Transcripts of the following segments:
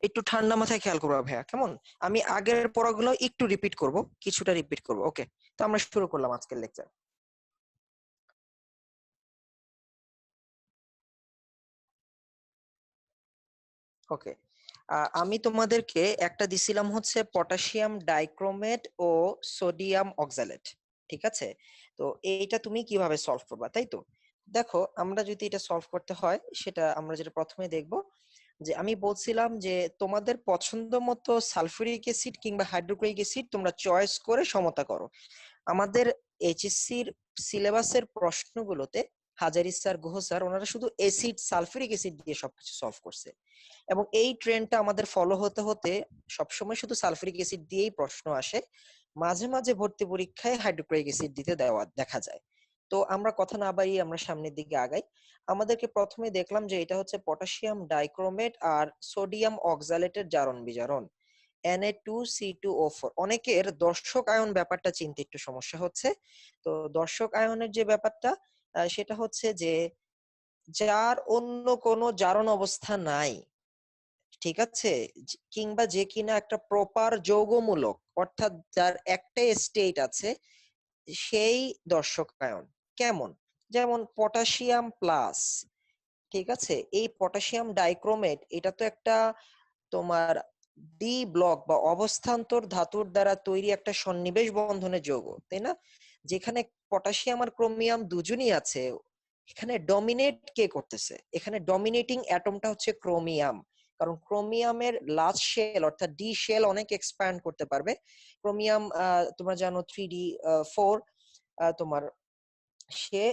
একটু ঠান্ডা মাথায় খেয়াল করবো ভাইয়া, কেমন? আমি আগের পড়াগুলো একটু রিপিট করব, কিছুটা রিপিট করব। ওকে, তো আমরা শুরু করলাম আজকের লেকচার। ওকে, আমি তোমাদেরকে একটা দিছিলাম হচ্ছে পটাশিয়াম ডাইক্রোমেট ও সোডিয়াম অক্সালেট। ঠিক আছে, তো এইটা তুমি কিভাবে সলভ করবা, তাই তো? দেখো, আমরা যদি এটা সলভ করতে হয়, সেটা আমরা যেটা প্রথমে দেখব, যে আমি বলছিলাম যে তোমাদের পছন্দ মতো সালফিউরিক অ্যাসিড কিংবা হাইড্রোক্লোরিক অ্যাসিড তোমরা চয়েস করে সমতা করো। আমাদের এইচএসসির সিলেবাসের প্রশ্নগুলোতে হাজারি স্যার, গুহ স্যার, ওনারা শুধু অ্যাসিড, সালফিউরিক অ্যাসিড দিয়ে সবকিছু সলভ করছে, এবং এই ট্রেন্ডটা আমাদের ফলো হতে হতে সবসময় শুধু সালফিউরিক অ্যাসিড দিয়েই প্রশ্ন আসে। মাঝে মাঝে ভর্তি পরীক্ষায় হাইড্রোক্লোরিক অ্যাসিড দিতে দেওয়া দেখা যায়। তো আমরা কথা না বাড়িয়ে আমরা সামনের দিকে আগাই। আমাদেরকে প্রথমে দেখলাম যে এটা হচ্ছে পটাশিয়াম ডাইক্রোমেট আর সোডিয়াম অক্সালেটের জারণ বিজারণ Na2C2O4। অনেকের দর্শক আয়ন ব্যাপারটা চিনতে একটু সমস্যা হচ্ছে। তো দর্শক আয়নের যে ব্যাপারটা, সেটা হচ্ছে যে যার অন্য কোনো জারণ অবস্থা নাই, ঠিক আছে, কিংবা যে কিনা একটা প্রপার যৌগমূলক, অর্থাৎ যার একটাই স্টেট আছে, সেই দর্শক আয়ন। কেমন? যেমন পটাশিয়াম প্লাস, ঠিক আছে, এই পটাশিয়াম ডাইক্রোমেট, এটা তো একটা তোমার ডি ব্লক বা অবস্থান্তর ধাতুর দ্বারা তৈরি একটা সন্নিবেশ বন্ধনের যৌগ, তাই না? যেখানে পটাশিয়াম আর ক্রোমিয়াম দুজনই আছে, এখানে ডমিনেট কে করতেছে? এখানে ডমিনেটিং অ্যাটমটা হচ্ছে ক্রোমিয়াম। কারণ ক্রোমিয়ামের লাস্ট শেল অর্থাৎ ডি শেল অনেক এক্সপ্যান্ড করতে পারবে। ক্রোমিয়াম তোমরা জানো 3d4, তোমার সে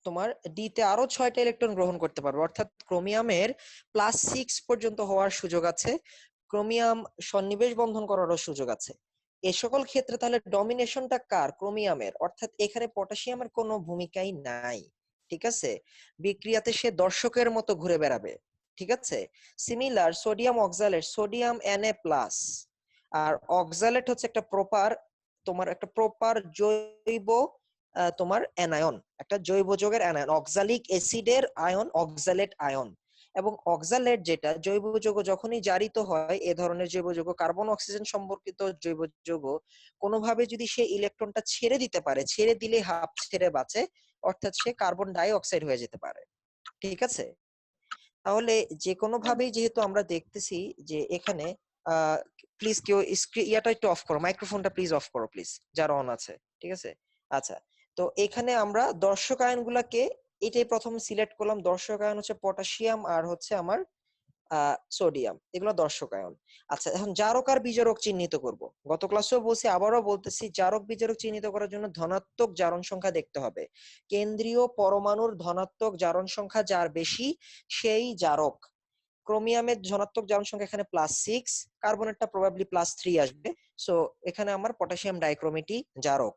তোমার ডি তে আরো 6টা ইলেকট্রন গ্রহণ করতে পারবে, অর্থাৎ ক্রোমিয়ামের +6 পর্যন্ত হওয়ার সুযোগ আছে। ক্রোমিয়াম সন্নিবেশ বন্ধন করারও সুযোগ আছে। এ সকল ক্ষেত্রে তাহলে ডমিনেশনটা কার? ক্রোমিয়ামের, অর্থাৎ এখানে পটাশিয়ামের কোনো ভূমিকাই নাই। ঠিক আছে, বিক্রিয়াতে সে দর্শকের মতো ঘুরে বেড়াবে। ঠিক আছে, similar sodium oxalate, sodium Na+, আর অক্সালেট হচ্ছে একটা প্রপার, তোমার একটা প্রপার জৈব তোমার অ্যানায়ন, একটা জৈব যৌগের অ্যানায়ন, অক্সালিক অ্যাসিডের আয়ন, অক্সালেট আয়ন। এবং অক্সালেট যেটা জৈব যৌগ যখনই জারিত হয়, এ ধরনের জৈব যৌগ, কার্বন অক্সিজেন সম্পর্কিত জৈব যৌগ, কোনোভাবে যদি সে ইলেকট্রনটা ছেড়ে দিতে পারে, ছেড়ে দিলে হাফ ছেড়ে বাঁচে, অর্থাৎ সে কার্বন ডাই অক্সাইড হয়ে যেতে পারে। ঠিক আছে, তাহলে যে কোনো ভাবেই যেহেতু আমরা দেখতেছি যে এখানে, প্লিজ কেউ ইয়াটা একটু অফ করো, মাইক্রোফোনটা প্লিজ অফ করো প্লিজ, যারা অন আছে। ঠিক আছে, আচ্ছা, তো এখানে আমরা দর্শক আয়ন গুলাকে এটাই প্রথম সিলেক্ট করলাম। দর্শক আয়ন হচ্ছে পটাশিয়াম আর হচ্ছে আমার সোডিয়াম, এগুলো দর্শক আয়ন। আচ্ছা, এখন জারক আর বিজারক চিহ্নিত করব। গত ক্লাসেও বলছি, আবারও বলতেছি, জারক বিজারক চিহ্নিত করার জন্য ধনাত্মক জারণ সংখ্যা দেখতে হবে। কেন্দ্রীয় পরমাণুর ধনাত্মক জারণ সংখ্যা যার বেশি, সেই জারক। ক্রোমিয়ামের ধনাত্মক জারণ সংখ্যা এখানে +6, কার্বনেরটা প্রবাবলি +3 আসবে। সো এখানে আমার পটাশিয়াম ডাইক্রোমেটই জারক।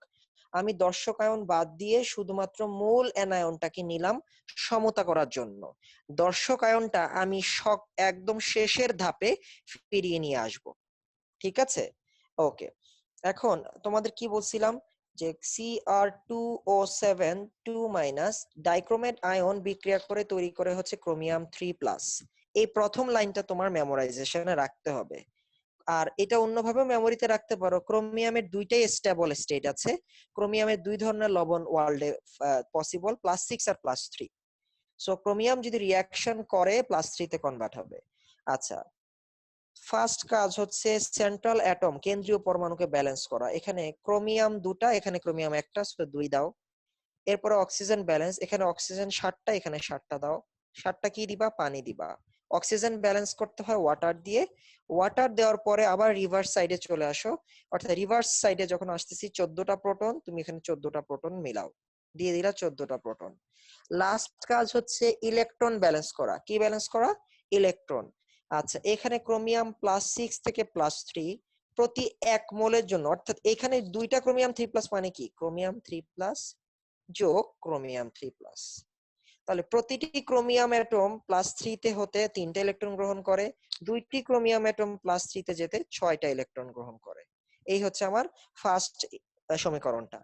আমি দর্শক আয়ন বাদ দিয়ে শুধুমাত্র মূল অ্যানায়নটাকে নিলাম সমতা করার জন্য। দর্শক আয়নটা আমি একদম শেষের ধাপে ফিরিয়ে নিয়ে আসব। ঠিক আছে, ওকে। এখন তোমাদের কি বলছিলাম, যে Cr2O7 2- ডাইক্রোমেট আয়ন বিক্রিয়া করে তৈরি করে হচ্ছে ক্রোমিয়াম 3+। এই প্রথম লাইনটা তোমার মেমোরাইজেশনে রাখতে হবে। আর এটা অন্যভাবে মেমোরিতে রাখতে পারো, ক্রোমিয়ামের দুইটাই স্টেবল স্টেট আছে। ক্রোমিয়ামের দুই ধরনের লবণ ওয়ার্ল্ডে পসিবল, +6 আর +3। সো ক্রোমিয়াম যদি রিয়াকশন করে +3 তে কনভার্ট হবে। আচ্ছা, ফার্স্ট কাজ হচ্ছে সেন্ট্রাল অ্যাটম, কেন্দ্রীয় পরমাণুকে ব্যালেন্স করা। এখানে ক্রোমিয়াম 2টা, এখানে ক্রোমিয়াম 1টা, সো 2 দাও। এরপরে অক্সিজেন ব্যালেন্স, এখানে অক্সিজেন 7টা, এখানে 7টা দাও। 7টা কি দিবা? পানি দিবা। অক্সিজেন ব্যালেন্স করতে হয় ওয়াটার দিয়ে। ওয়াটার দেওয়ার পরে আবার রিভার্স সাইডে চলে আসো, অর্থাৎ রিভার্স সাইডে যখন আসতেছি 14টা প্রোটন, তুমি এখানে 14টা প্রোটন মিলাও, দিয়ে দিলা 14টা প্রোটন। লাস্ট কাজ হচ্ছে ইলেকট্রন ব্যালেন্স করা। কি ব্যালেন্স করা? ইলেকট্রন। আচ্ছা, এখানে ক্রোমিয়াম +6 থেকে +3 প্রতি 1 মোলের জন্য, অর্থাৎ এখানে দুইটা ক্রোমিয়াম 3+ মানে কি, ক্রোমিয়াম 3+ যোগ ক্রোমিয়াম 3+। তাহলে প্রতিটি ক্রোমিয়াম অ্যাটম +3 তে হতে 3টা ইলেকট্রন গ্রহণ করে, দুইটি ক্রোমিয়াম অ্যাটম +3 তে যেতে 6টা ইলেকট্রন গ্রহণ করে। এই হচ্ছে আমার ফার্স্ট সমীকরণটা।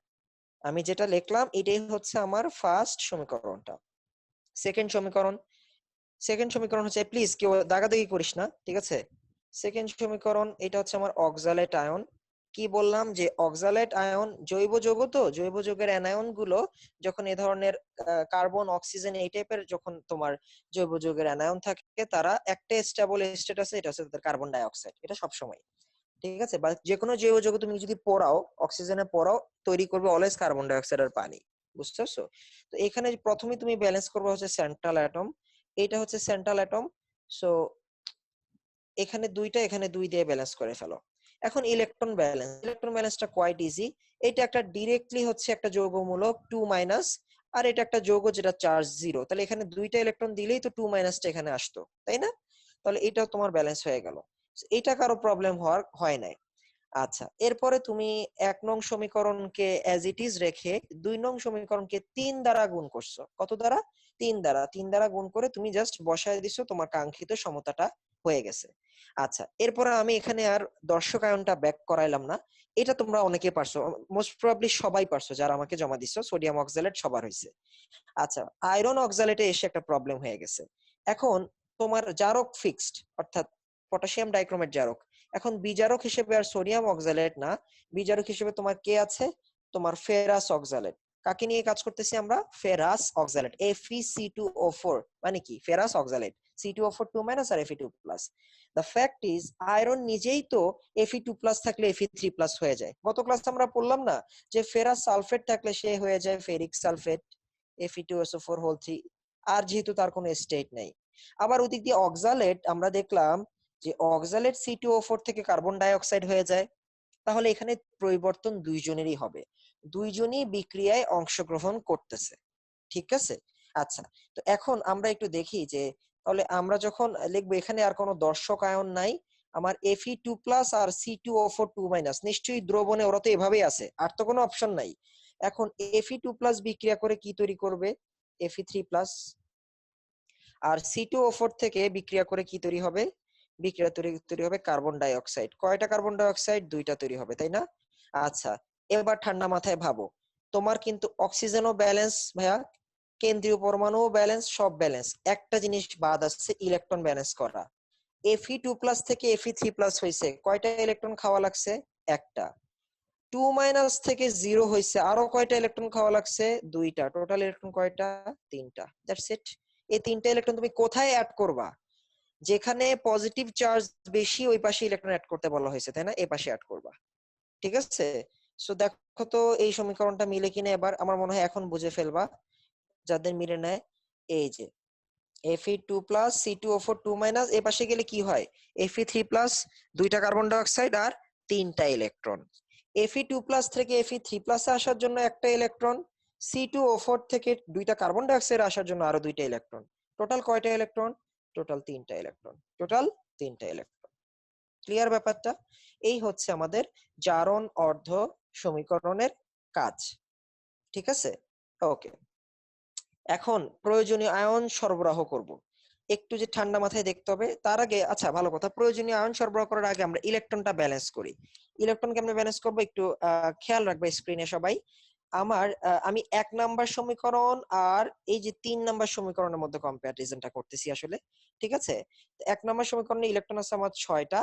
আমি যেটা লিখলাম এটাই হচ্ছে আমার ফার্স্ট সমীকরণটা। সেকেন্ড সমীকরণ, সেকেন্ড সমীকরণ হচ্ছে, প্লিজ কেউ দাগাদাগি করিস না, ঠিক আছে? সেকেন্ড সমীকরণ এটা হচ্ছে আমার অক্সালেট আয়ন। কি বললাম যে অক্সালেট আয়ন জৈব যৌগ, তো জৈব যৌগের অ্যানায়ন গুলো যখন এ ধরনের কার্বন অক্সিজেন এই টাইপের যখন তোমার জৈব যৌগের অ্যানায়ন থাকে, তারা একটা স্টেবল স্টেট আছে, এটা হচ্ছে তাদের কার্বন ডাই অক্সাইড, এটা সবসময়। ঠিক আছে, বা যে কোনো জৈব যৌগ তুমি যদি পোড়াও, অক্সিজেনে পোড়াও, তৈরি করবে অলওয়েজ কার্বন ডাই অক্সাইড আর পানি। বুঝতে পারছো? তো এখানে প্রথমে তুমি ব্যালেন্স করবে হচ্ছে সেন্ট্রাল অ্যাটম, এটা হচ্ছে সেন্ট্রাল অ্যাটম। সো এখানে দুইটা, এখানে দুই দিয়ে ব্যালেন্স করে ফেলো। এখন ইলেকট্রন ব্যালেন্স, ইলেকট্রন ব্যালেন্সটা কোয়াইট ইজি। এটা একটা ডিরেক্টলি হচ্ছে একটা যৌগমূলক 2 মাইনাস, আর এটা একটা যৌগ যেটা চার্জ 0, তাহলে এখানে দুইটা ইলেকট্রন দিলেই তো 2 মাইনাসটা এখানে আসতো, তাই না? তাহলে এটাও তোমার ব্যালেন্স হয়ে গেল। এটা কারো প্রবলেম হওয়ার হয় নাই। আচ্ছা, এরপরে তুমি 1 নং সমীকরণকে অ্যাজ ইট ইজ রেখে 2 নং সমীকরণকে 3 দ্বারা গুণ করছো। কত দ্বারা? 3 দ্বারা। 3 দ্বারা গুণ করে তুমি জাস্ট বসায় দিছো, তোমার কাঙ্ক্ষিত সমতাটা হয়ে গেছে। আচ্ছা, এরপরে আমি এখানে আর দর্শকায়নটা ব্যাক করাইলাম না, এটা তোমরা অনেকে পারছো, মোস্ট প্রবাবলি সবাই পারছো যারা আমাকে জমা দিছো। সোডিয়াম অক্সালেট সবার হয়েছে। আচ্ছা, আয়রন অক্সালেটে এসে একটা প্রবলেম হয়ে গেছে। এখন তোমার জারক ফিক্সড, অর্থাৎ পটাশিয়াম ডাইক্রোমেট জারক। এখন বিজারক হিসেবে আর সোডিয়াম অক্সালেট না, বিজারক হিসেবে তোমার কে আছে? তোমার ফেরাস অক্সালেট। কাকে নিয়ে কাজ করতেছি আমরা? ফেরাস অক্সালেট, Fe(C2O4), মানে কি? ফেরাস অক্সালেট, C2O4 2 মাইনাস আর Fe2 plus. The fact is iron নিজেই তো Fe2 প্লাস থাকলে Fe3 প্লাস হয়ে যায়। গত ক্লাসে আমরা পড়লাম না যে ফেরাস সালফেট থাকলে সে হয়ে যায় ফেরিক সালফেট, Fe2SO4 হোল 3। আর যেহেতু তার কোনো স্টেট নেই। আবার ওদিক দিয়ে অক্সালেট আমরা দেখলাম যে অক্সালেট C2O4 থেকে কার্বন ডাই অক্সাইড হয়ে যায়। তাহলে এখানে পরিবর্তন দুইজনেরই হবে, দুইজনই বিক্রিয়ায় অংশগ্রহণ করতেছে। ঠিক আছে? আচ্ছা, তো এখন আমরা একটু দেখি যে তাহলে আমরা যখন লিখবো, এখানে আর কোনো দর্শক আয়ন নাই, আমার Fe2 প্লাস আর C2O4 2 মাইনাস, নিশ্চয়ই দ্রবণে ওরা তো এভাবেই আছে, আর তো কোনো অপশন নাই। এখন Fe2 প্লাস বিক্রিয়া করে কি তৈরি করবে? Fe3 plus. আর C2O4 থেকে বিক্রিয়া করে কি তৈরি হবে? বিক্রিয়া তৈরি হবে কার্বন ডাই অক্সাইড। কয়টা কার্বন ডাই অক্সাইড? দুইটা তৈরি হবে, তাই না? আচ্ছা, এবার ঠান্ডা মাথায় ভাবো, তোমার কিন্তু অক্সিজেনও ব্যালেন্স ভাইয়া, কেন্দ্রীয় পরমাণু ব্যালেন্স, সব ব্যালেন্স। একটা জিনিস বাদ আসছে, ইলেকট্রন ব্যালেন্স করা। Fe2 প্লাস থেকে Fe3 প্লাস হয়েছে, কয়টা ইলেকট্রন খাওয়া লাগছে? একটা। 2 মাইনাস থেকে 0 হয়েছে, আরো কয়টা ইলেকট্রন খাওয়া লাগছে? দুইটা। টোটাল ইলেকট্রন কয়টা? তিনটা। That's it. এই তিনটা ইলেকট্রন তুমি কোথায় অ্যাড করবা? যেখানে পজিটিভ চার্জ বেশি ওই পাশে ইলেকট্রন অ্যাড করতে বলা হয়েছে, তাই না? এই পাশে অ্যাড করবা। ঠিক আছে? সো দেখো তো এই সমীকরণটা মিলে কিনা, এবার আমার মনে হয় এখন বুঝে ফেলবা যাদের মিলে নেয়। এই যে Fe2 প্লাস C2O4 2 মাইনাস, এ পাশে গেলে কি হয়? Fe3 প্লাস, দুইটা কার্বন ডাই অক্সাইড আর তিনটা ইলেকট্রন। Fe2 প্লাস থেকে Fe3 প্লাসে আসার জন্য একটা ইলেকট্রন, C2O4 থেকে দুইটা কার্বন ডাই অক্সাইড আসার জন্য আরো দুইটা ইলেকট্রন। টোটাল কয়টা ইলেকট্রন? টোটাল তিনটা ইলেকট্রন। টোটাল তিনটা ইলেকট্রন। ক্লিয়ার ব্যাপারটা? এই হচ্ছে আমাদের জারণ অর্ধ সমীকরণের কাজ। ঠিক আছে? ওকে, এখন প্রয়োজনীয় আয়ন সরবরাহ করব। একটু যে ঠান্ডা মাথায় দেখতে হবে, তার আগে আচ্ছা ভালো কথা, প্রয়োজনীয় আয়ন সরবরাহ করার আগে আমরা ইলেকট্রনটা ব্যালেন্স করি। ইলেকট্রন কেমনে ব্যালেন্স করবো একটু খেয়াল রাখবে স্ক্রিনে সবাই। আমি 1 নাম্বার সমীকরণ আর এই যে 3 নাম্বার সমীকরণের মধ্যে কম্পারিজনটা করতেছি আসলে। ঠিক আছে? 1 নাম্বার সমীকরণে ইলেকট্রন আছে আমার 6টা,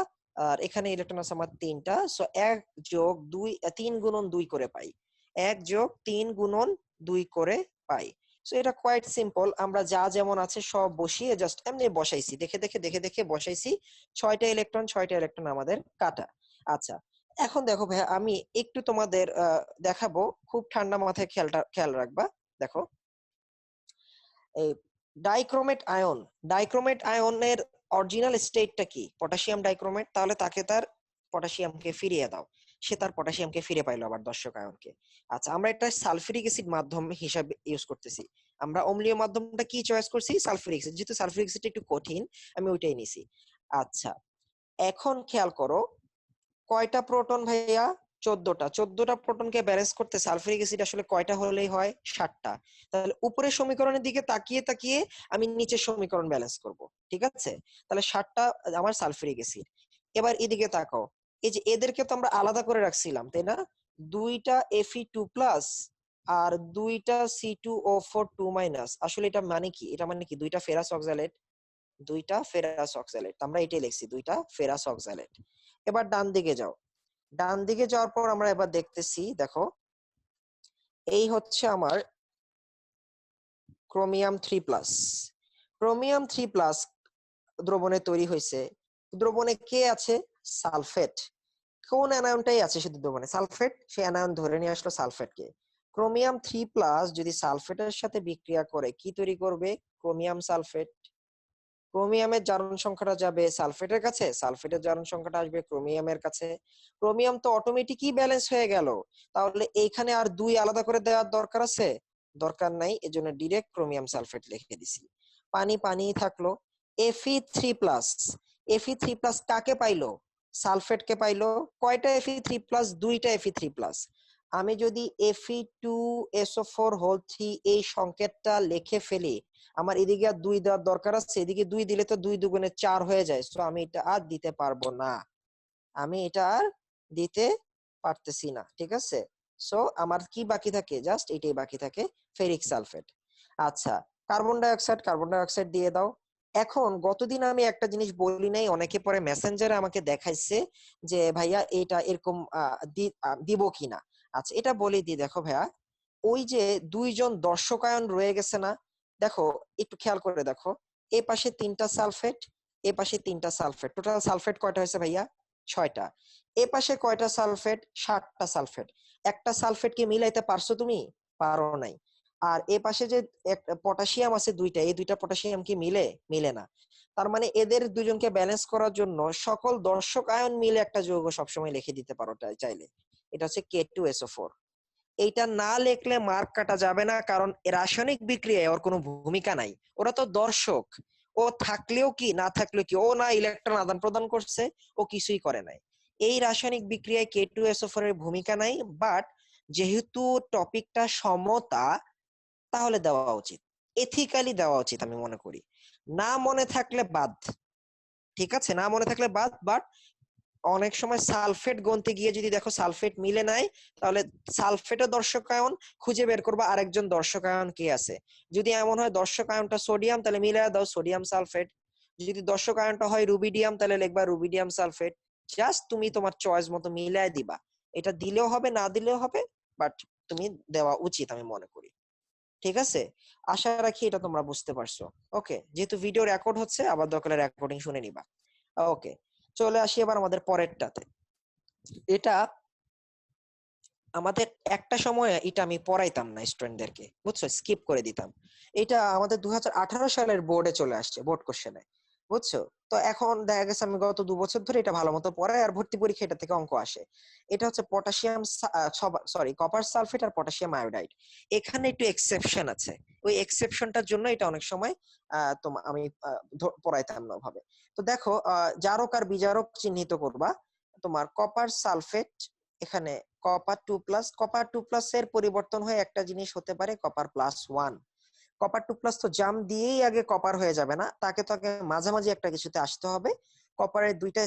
আর এখানে ইলেকট্রন আছে আমার 3টা। সো 1 যোগ 2, 3 গুণন 2 করে পাই। 1 যোগ 3 গুণন 2 করে পাই। সো এটা কোয়াইট সিম্পল, আমরা যা যেমন আছে সব বসিয়ে জাস্ট এমনি বসাইছি, দেখে দেখে বসাইছি। 6টা ইলেকট্রন, 6টা ইলেকট্রন আমাদের কাটা। আচ্ছা, এখন দেখো ভাইয়া, আমি একটু তোমাদের দেখাবো, খুব ঠান্ডা মাথায় খেয়াল রাখবা। দেখো, এই ডাইক্রোমেট আয়ন, ডাইক্রোমেট আয়নের অরিজিনাল স্টেটটা কি? Potassium dichromate. তাহলে তাকে তার পটাশিয়ামকে ফিরিয়ে দাও, সে তার পটাশিয়ামকে ফিরে পাইলো আবার দর্শক আয়নকে। আচ্ছা, আমরা একটা সালফিউরিক অ্যাসিড মাধ্যম হিসাবে ইউজ করতেছি। আমরা অম্লীয় মাধ্যমটা কি চয়েস করছি? সালফিউরিক অ্যাসিড, যেহেতু সালফিউরিক অ্যাসিড একটু কঠিন, আমি ওইটাই নিছি। আচ্ছা, এখন খেয়াল করো, কয়টা প্রোটন ভাইয়া? 14টা। 14টা প্রোটনকে ব্যালেন্স করতে সালফিউরিক অ্যাসিড আসলে কয়টা হলেই হয়? 7টা। তাহলে উপরের সমীকরণের দিকে তাকিয়ে তাকিয়ে আমি নিচের সমীকরণ ব্যালেন্স করব। ঠিক আছে? তাহলে 7টা আমার সালফিউরিক অ্যাসিড। এবার এদিকে তাকাও, এই যে এদেরকে তো আমরা আলাদা করে রাখছিলাম, তাই না? দুইটা Fe2 প্লাস আর দুইটা C2O4 2 মাইনাস। আসলে এটা মানে কি? এটা মানে কি? দুইটা ফেরাস অক্সালেট। দুইটা ফেরাস অক্সালেট, আমরা এটাই লিখছি, দুইটা ফেরাস অক্সালেট। এবার ডান দিকে যাও, ডান দিকে যাওয়ার পর আমরা এবার দেখতেছি, দেখো এই হচ্ছে আমার ক্রোমিয়াম 3+। ক্রোমিয়াম 3+ দ্রবণে তৈরি হয়েছে। দ্রবণে কে আছে? সালফেট। কোন অ্যানায়নটাই আছে শুধু দ্রবণে? সালফেট। সেই অ্যানায়ন ধরে নিয়ে আসলো সালফেটকে। ক্রোমিয়াম 3+ যদি সালফেটের সাথে বিক্রিয়া করে কি তৈরি করবে? Chromium sulphate. ক্রোমিয়ামের জারণ সংখ্যাটা যাবে সালফেটের কাছে, সালফেটের জারণ সংখ্যাটা আসবে ক্রোমিয়ামের কাছে। ক্রোমিয়াম তো অটোমেটিকই ব্যালেন্স হয়ে গেল। তাহলে এইখানে আর দুই আলাদা করে দেওয়ার দরকার আছে? দরকার নাই, এজন্য ডিরেক্ট ক্রোমিয়াম সালফেট লিখে দিছি। পানি পানি থাকলো। Fe3+, Fe3+ কাকে পাইলো? সালফেটকে পাইলো। কয়টা Fe3+? দুইটা Fe3+। আমি যদি Fe2SO4 এই সংকেতটা লিখে ফেলি, আমার এদিকে আর 2 দেওয়ার দরকার আছে? এদিকে 2 দিলে তো 2 দুগুণে 4 হয়ে যায়। সো আমি এটা আর দিতে পারবো না, আমি এটা আর দিতে পারতেছি না। ঠিক আছে, সো আমার কি বাকি থাকে? জাস্ট এটাই বাকি থাকে, ফেরিক সালফেট। আচ্ছা, carbon die oxide, carbon die oxide দিয়ে দাও। এখন গতদিন আমি একটা জিনিস বলি নাই, অনেকে পরে মেসেঞ্জারে আমাকে দেখাইছে যে ভাইয়া এটা এরকম দিব কিনা। আচ্ছা, এটা বলে দিই। দেখো ভাইয়া, ওই যে দুইজন দর্শকায়ন রয়ে গেছে না, দেখো একটু খেয়াল করে দেখো, এ পাশে 3টা সালফেট, এ পাশে 3টা সালফেট, টোটাল সালফেট কয়টা হয়েছে ভাইয়া? 6টা। এ পাশে কয়টা সালফেট? 7টা সালফেট। একটা সালফেট কি মিলাইতে পারছো তুমি? পারো নাই। আর এ পাশে যে পটাশিয়াম আছে দুইটা, এই দুইটা পটাশিয়াম কি মিলে? মিলে না। তার মানে এদের দুজনকে ব্যালেন্স করার জন্য সকল দর্শক আয়ন মিলে একটা যৌগ সবসময় লিখে দিতে পারো চাইলে, এটা হচ্ছে K2SO4। এইটা না লিখলে মার্ক কাটা যাবে না, কারণ রাসায়নিক বিক্রিয়ায় ওর কোনো ভূমিকা নাই, ওরা তো দর্শক। ও থাকলেও কি না থাকলেও কি, ও না ইলেকট্রন আদান প্রদান করছে, ও কিছুই করে নাই। এই রাসায়নিক বিক্রিয়ায় K2SO4 এর ভূমিকা নাই। বাট যেহেতু টপিকটা সমতা, তাহলে দেওয়া উচিত, এথিক্যালি দেওয়া উচিত আমি মনে করি। না মনে থাকলে বাদ, ঠিক আছে, না মনে থাকলে বাদ। বাট অনেক সময় সালফেট গন্তে গিয়ে যদি দেখো সালফেট মিলে নাই, তাহলে সালফেটের দর্শকায়ন খুঁজে বের করবা আরেকজন দর্শকায়ন কে আছে। যদি এমন হয় দর্শকায়নটা সোডিয়াম, তাহলে মিলায় দাও সোডিয়াম সালফেট। যদি দর্শকায়নটা হয় রুবিডিয়াম, তাহলে লিখবা রুবিডিয়াম সালফেট। জাস্ট তুমি তোমার চয়েস মতো মিলায় দিবা। এটা দিলেও হবে, না দিলেও হবে, বাট তুমি দেওয়া উচিত আমি মনে করি। ঠিক আছে, আশা রাখি এটা তোমরা বুঝতে পারছো। ওকে, যেহেতু ভিডিও রেকর্ড হচ্ছে, আবার দরকার রেকর্ডিং শুনে নিবা। ওকে, চলে আসি এবার আমাদের পরেরটাতে। এটা আমাদের একটা সময় এটা আমি পড়াইতাম না স্টুডেন্টদেরকে, বুঝছো, স্কিপ করে দিতাম। এটা আমাদের 2018 সালের বোর্ডে চলে আসছে, বোর্ড কোশ্চেনে, বুঝছো। তো এখন দেখা গেছে আমি গত 2 বছর ধরে এটা ভালো মতো পড়াই, আর ভর্তি পরীক্ষা এটা থেকে অঙ্ক আসে। এটা হচ্ছে পটাশিয়াম, সরি, কপার সালফেট আর পটাশিয়াম আয়োডাইড। এখানে একটু এক্সেপশন আছে, ওই এক্সেপশনটার জন্য এটা অনেক সময় আমি পড়াইতাম না ভাবে। তো দেখো, জারক আর বিজারক চিহ্নিত করবা। তোমার কপার সালফেট, এখানে কপার 2+, কপার 2+ এর পরিবর্তন হয়ে একটা জিনিস হতে পারে কপার+1। কপার 2+ তো জাম দিয়েই আগে কপার হয়ে যাবে না, তাকে তো আগে মাঝামাঝি একটা কিছুতে আসতে হবে। কপারের দুইটা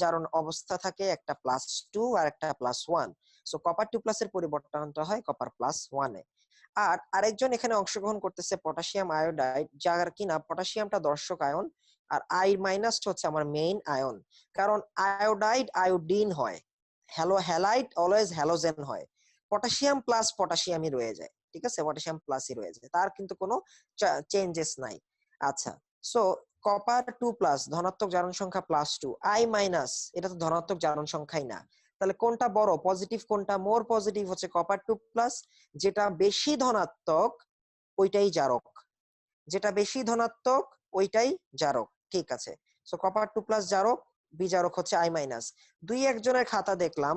জারণ অবস্থা থাকে, একটা +2 আর একটা +1। সো কপার 2+ এর পরিবর্তনটা হয় কপার+1 এ। আর আরেকজন এখানে অংশগ্রহণ করতেছে পটাশিয়াম আয়োডাইড, যার কিনা পটাশিয়ামটা দর্শক আয়ন, আর I- হচ্ছে আমার মেইন আয়ন। কারণ আয়োডাইড আয়োডিন হয়, হ্যালাইড অলওয়েজ হ্যালোজেন হয়। পটাশিয়াম প্লাস পটাশিয়ামই রয়ে যায়, ঠিক আছে, পটাশিয়াম প্লাসই রয়ে যায়, তার কিন্তু কোনো চেঞ্জেস নাই। আচ্ছা, সো কপার 2+, ধনাত্মক জারণ সংখ্যা +2, I-, এটা তো ধনাত্মক জারণ সংখ্যাই না। তাহলে কোনটা বড় পজিটিভ, কোনটা মোর পজিটিভ? হচ্ছে কপার 2+। যেটা বেশি ধনাত্মক ওইটাই জারক, যেটা বেশি ধনাত্মক ওইটাই জারক। ঠিক আছে, সো কপার 2+ জারক, বিজারক হচ্ছে I-। দুই একজনের খাতা দেখলাম,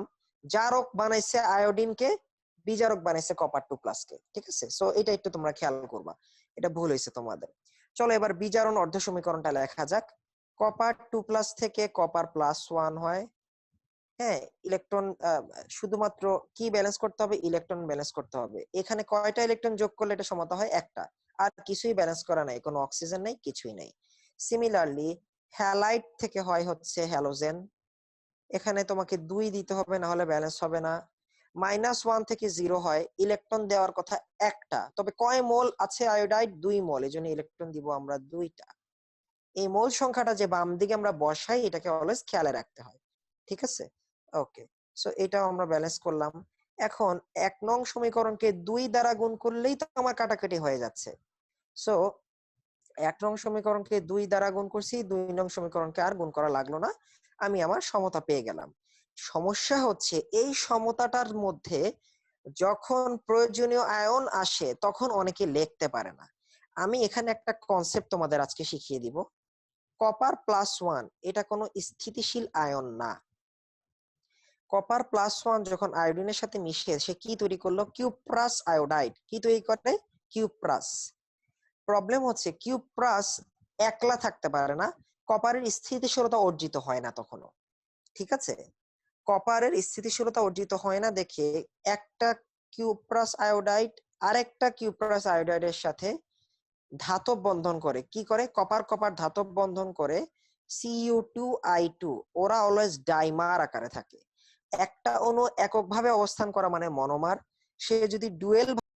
জারক বানাইছে আয়োডিনকে, বিজারক বানাইছে কপার 2+ কে। ঠিক আছে, সো এটা একটু তোমরা খেয়াল করবা, এটা ভুল হয়েছে তোমাদের। চলো এবার বিজারণ অর্ধ সমীকরণটা লেখা যাক। কপার 2+ থেকে কপার+1 হয়। হ্যাঁ, ইলেকট্রন শুধুমাত্র কি ব্যালেন্স করতে হবে? ইলেকট্রন ব্যালেন্স করতে হবে। এখানে কয়টা ইলেকট্রন যোগ করলে এটা সমতা হয়? একটা। আর কিছুই ব্যালেন্স করা নাই, কোনো অক্সিজেন নাই, কিছুই নাই। সিমিলারলি হ্যালাইড থেকে হয় হচ্ছে হ্যালোজেন। এখানে তোমাকে 2 দিতে হবে, না হলে ব্যালেন্স হবে না। -1 থেকে 0 হয়, ইলেকট্রন দেওয়ার কথা একটা, তবে কয় মোল আছে আয়োডাইড? 2 মোল, এজন্য ইলেকট্রন দিব আমরা 2টা। এই মোল সংখ্যাটা যে বাম দিকে আমরা বসাই এটাকে অলওয়েজ খেয়ালে রাখতে হয়। ঠিক আছে? ওকে। সো এটাও আমরা ব্যালেন্স করলাম। এখন ১ নং সমীকরণকে ২ দ্বারা গুণ করলেই তো আমার কাটাকাটি হয়ে যাচ্ছে। সো ১ নং সমীকরণকে ২ দ্বারা গুণ করছি, ২ নং সমীকরণকে আর গুণ করা লাগলো না। আমি আমার সমতা পেয়ে গেলাম। সমস্যা হচ্ছে এই সমতাটার মধ্যে যখন প্রয়োজনীয় আয়ন আসে তখন অনেকে লিখতে পারে না। আমি এখানে একটা কনসেপ্ট তোমাদের আজকে শিখিয়ে দিব। কপার +1 এটা কোনো স্থিতিশীল আয়ন না। কপার +1 যখন আয়োডিনের সাথে মিশে সে কি তৈরি করলো? Cuprous iodide. কি তৈরি করে? কিউপ্রাস। প্রবলেম হচ্ছে কিউপ্রাস একলা থাকতে পারে না। কপারের স্থিতিশীলতা অর্জিত হয় না তখনও। ঠিক আছে? কপারের স্থিতিশীলতা অর্জিত হয় না দেখে একটা কিউপ্রাস আয়োডাইড আরেকটা কিউপ্রাস আয়োডাইডের সাথে ধাতব বন্ধন করে। কি করে? কপার কপার ধাতব বন্ধন করে Cu2I2 ওরা অলওয়েজ ডাইমার আকারে থাকে। একটা অণু এককভাবে অবস্থান করা মানে মনোমার। সে যদি ডুয়েল